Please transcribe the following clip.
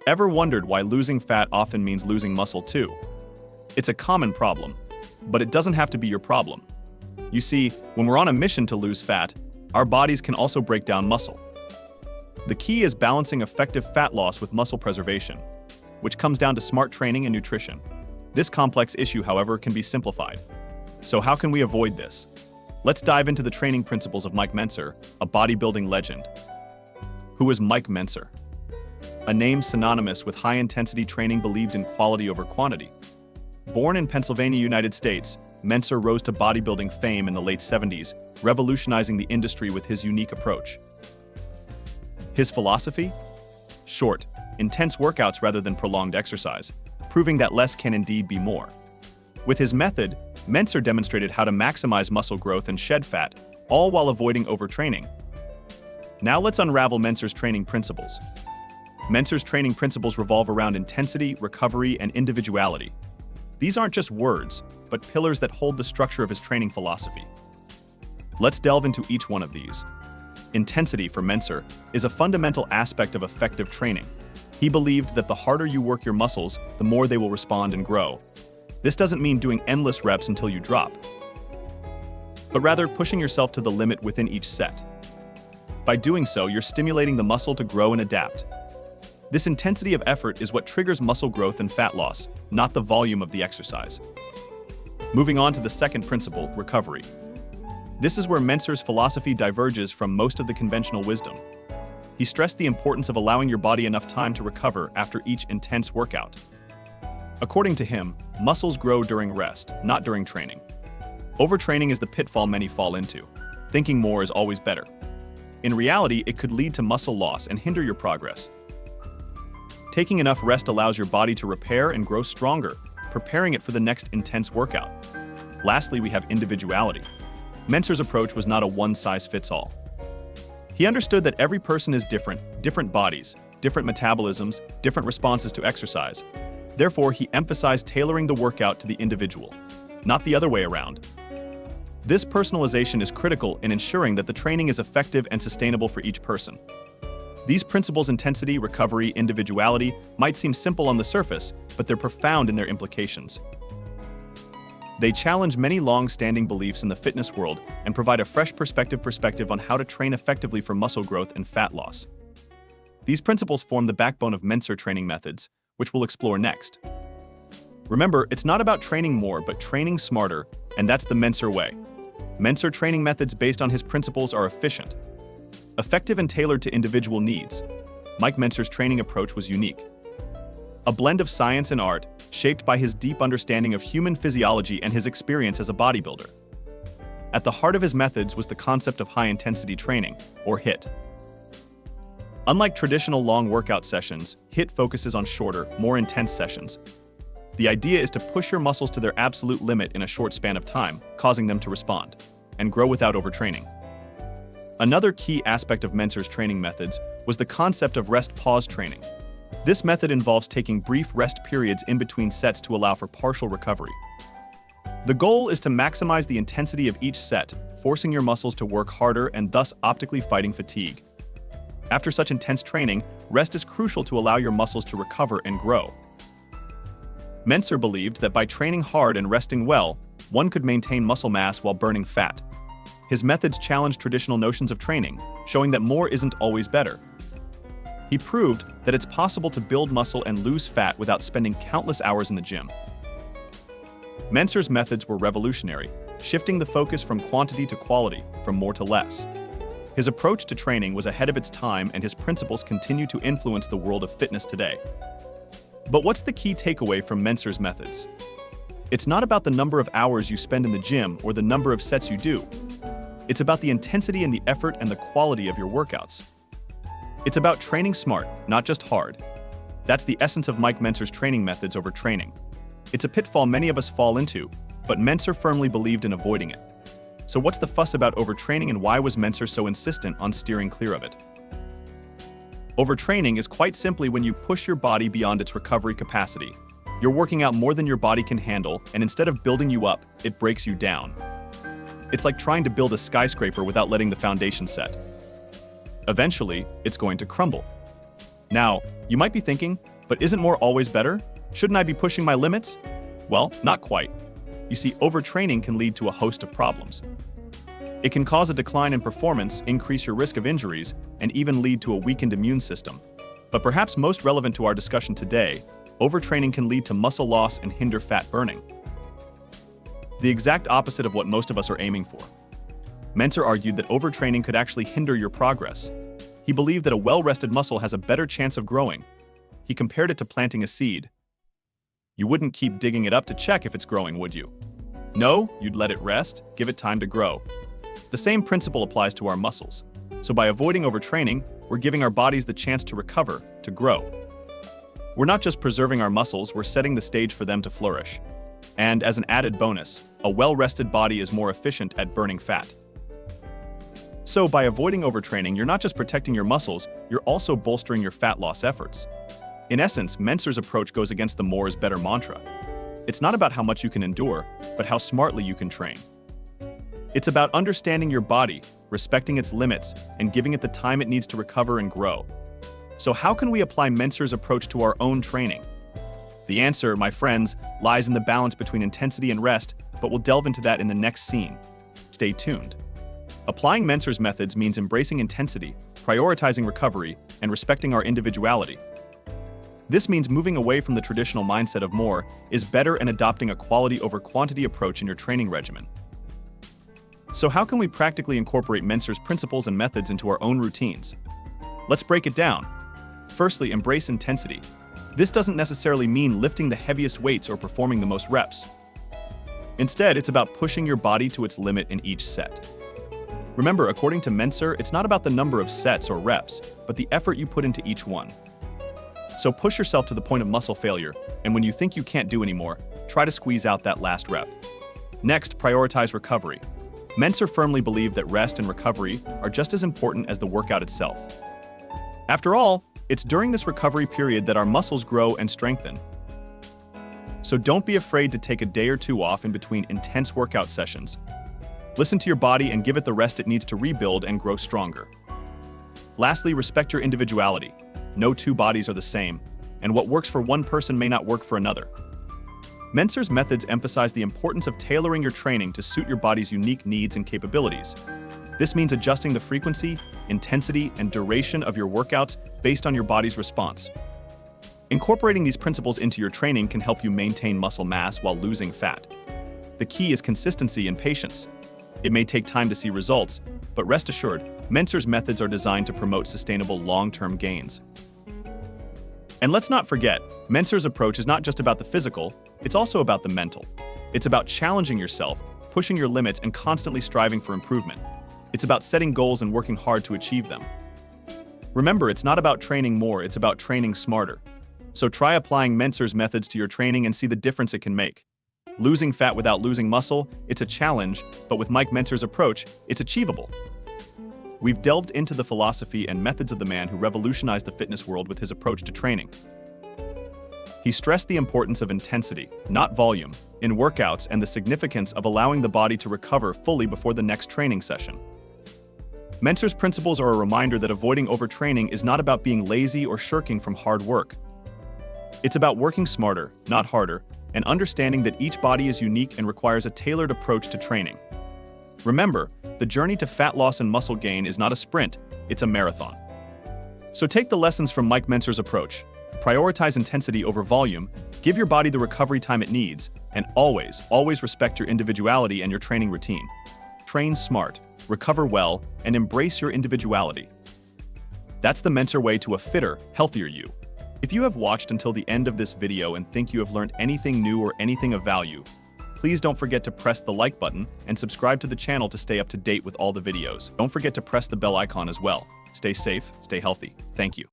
Ever wondered why losing fat often means losing muscle too? It's a common problem, but it doesn't have to be your problem. You see, when we're on a mission to lose fat, our bodies can also break down muscle. The key is balancing effective fat loss with muscle preservation, which comes down to smart training and nutrition. This complex issue, however, can be simplified. So how can we avoid this? Let's dive into the training principles of Mike Mentzer, a bodybuilding legend. Who is Mike Mentzer? A name synonymous with high-intensity training believed in quality over quantity. Born in Pennsylvania, United States, Mentzer rose to bodybuilding fame in the late 70s, revolutionizing the industry with his unique approach. His philosophy? Short, intense workouts rather than prolonged exercise, proving that less can indeed be more. With his method, Mentzer demonstrated how to maximize muscle growth and shed fat, all while avoiding overtraining. Now let's unravel Mentzer's training principles. Mentzer's training principles revolve around intensity, recovery, and individuality. These aren't just words, but pillars that hold the structure of his training philosophy. Let's delve into each one of these. Intensity, for Mentzer, is a fundamental aspect of effective training. He believed that the harder you work your muscles, the more they will respond and grow. This doesn't mean doing endless reps until you drop, but rather pushing yourself to the limit within each set. By doing so, you're stimulating the muscle to grow and adapt. This intensity of effort is what triggers muscle growth and fat loss, not the volume of the exercise. Moving on to the second principle, recovery. This is where Mentzer's philosophy diverges from most of the conventional wisdom. He stressed the importance of allowing your body enough time to recover after each intense workout. According to him, muscles grow during rest, not during training. Overtraining is the pitfall many fall into. Thinking more is always better. In reality, it could lead to muscle loss and hinder your progress. Taking enough rest allows your body to repair and grow stronger, preparing it for the next intense workout. Lastly, we have individuality. Mentzer's approach was not a one-size-fits-all. He understood that every person is different bodies, different metabolisms, different responses to exercise. Therefore, he emphasized tailoring the workout to the individual, not the other way around. This personalization is critical in ensuring that the training is effective and sustainable for each person. These principles, intensity, recovery, individuality, might seem simple on the surface, but they're profound in their implications. They challenge many long-standing beliefs in the fitness world and provide a fresh perspective on how to train effectively for muscle growth and fat loss. These principles form the backbone of Mentzer training methods, which we'll explore next. Remember, it's not about training more, but training smarter, and that's the Mentzer way. Mentzer training methods based on his principles are efficient, effective and tailored to individual needs. Mike Mentzer's training approach was unique. A blend of science and art, shaped by his deep understanding of human physiology and his experience as a bodybuilder. At the heart of his methods was the concept of high-intensity training, or HIIT. Unlike traditional long workout sessions, HIIT focuses on shorter, more intense sessions. The idea is to push your muscles to their absolute limit in a short span of time, causing them to respond and grow without overtraining. Another key aspect of Mentzer's training methods was the concept of rest-pause training. This method involves taking brief rest periods in between sets to allow for partial recovery. The goal is to maximize the intensity of each set, forcing your muscles to work harder and thus optically fighting fatigue. After such intense training, rest is crucial to allow your muscles to recover and grow. Mentzer believed that by training hard and resting well, one could maintain muscle mass while burning fat. His methods challenged traditional notions of training, showing that more isn't always better. He proved that it's possible to build muscle and lose fat without spending countless hours in the gym. Mentzer's methods were revolutionary, shifting the focus from quantity to quality, from more to less. His approach to training was ahead of its time, and his principles continue to influence the world of fitness today. But what's the key takeaway from Mentzer's methods? It's not about the number of hours you spend in the gym or the number of sets you do. It's about the intensity and the effort and the quality of your workouts. It's about training smart, not just hard. That's the essence of Mike Mentzer's training methods over training. It's a pitfall many of us fall into, but Mentzer firmly believed in avoiding it. So what's the fuss about overtraining, and why was Mentzer so insistent on steering clear of it? Overtraining is quite simply when you push your body beyond its recovery capacity. You're working out more than your body can handle, and instead of building you up, it breaks you down. It's like trying to build a skyscraper without letting the foundation set. Eventually, it's going to crumble. Now, you might be thinking, But isn't more always better? Shouldn't I be pushing my limits? Well, not quite. You see, overtraining can lead to a host of problems. It can cause a decline in performance, increase your risk of injuries, and even lead to a weakened immune system. But perhaps most relevant to our discussion today, overtraining can lead to muscle loss and hinder fat burning. The exact opposite of what most of us are aiming for. Mentzer argued that overtraining could actually hinder your progress. He believed that a well-rested muscle has a better chance of growing. He compared it to planting a seed. You wouldn't keep digging it up to check if it's growing, would you? No, you'd let it rest, give it time to grow. The same principle applies to our muscles. So by avoiding overtraining, we're giving our bodies the chance to recover, to grow. We're not just preserving our muscles, we're setting the stage for them to flourish. And as an added bonus, a well-rested body is more efficient at burning fat. So by avoiding overtraining, you're not just protecting your muscles, you're also bolstering your fat loss efforts. In essence, Mentzer's approach goes against the more is better mantra. It's not about how much you can endure, but how smartly you can train. It's about understanding your body, respecting its limits, and giving it the time it needs to recover and grow. So how can we apply Mentzer's approach to our own training? The answer, my friends, lies in the balance between intensity and rest, but we'll delve into that in the next scene. Stay tuned. Applying Mentzer's methods means embracing intensity, prioritizing recovery, and respecting our individuality. This means moving away from the traditional mindset of more is better and adopting a quality over quantity approach in your training regimen. So how can we practically incorporate Mentzer's principles and methods into our own routines? Let's break it down. Firstly, embrace intensity. This doesn't necessarily mean lifting the heaviest weights or performing the most reps. Instead, it's about pushing your body to its limit in each set. Remember, according to Mentzer, it's not about the number of sets or reps, but the effort you put into each one. So push yourself to the point of muscle failure, and when you think you can't do anymore, try to squeeze out that last rep. Next, prioritize recovery. Mentzer firmly believed that rest and recovery are just as important as the workout itself. After all, it's during this recovery period that our muscles grow and strengthen. So don't be afraid to take a day or two off in between intense workout sessions. Listen to your body and give it the rest it needs to rebuild and grow stronger. Lastly, respect your individuality. No two bodies are the same, and what works for one person may not work for another. Mentzer's methods emphasize the importance of tailoring your training to suit your body's unique needs and capabilities. This means adjusting the frequency, intensity, and duration of your workouts based on your body's response. Incorporating these principles into your training can help you maintain muscle mass while losing fat. The key is consistency and patience. It may take time to see results, but rest assured, Mentzer's methods are designed to promote sustainable long-term gains. And let's not forget, Mentzer's approach is not just about the physical, it's also about the mental. It's about challenging yourself, pushing your limits, and constantly striving for improvement. It's about setting goals and working hard to achieve them. Remember, it's not about training more, it's about training smarter. So try applying Mentzer's methods to your training and see the difference it can make. Losing fat without losing muscle, it's a challenge, but with Mike Mentzer's approach, it's achievable. We've delved into the philosophy and methods of the man who revolutionized the fitness world with his approach to training. He stressed the importance of intensity, not volume, in workouts and the significance of allowing the body to recover fully before the next training session. Mentzer's principles are a reminder that avoiding overtraining is not about being lazy or shirking from hard work. It's about working smarter, not harder, and understanding that each body is unique and requires a tailored approach to training. Remember, the journey to fat loss and muscle gain is not a sprint, it's a marathon. So take the lessons from Mike Mentzer's approach. Prioritize intensity over volume, give your body the recovery time it needs, and always respect your individuality and your training routine. Train smart, recover well, and embrace your individuality. That's the Mentzer way to a fitter, healthier you. If you have watched until the end of this video and think you have learned anything new or anything of value, please don't forget to press the like button and subscribe to the channel to stay up to date with all the videos. Don't forget to press the bell icon as well. Stay safe, stay healthy. Thank you.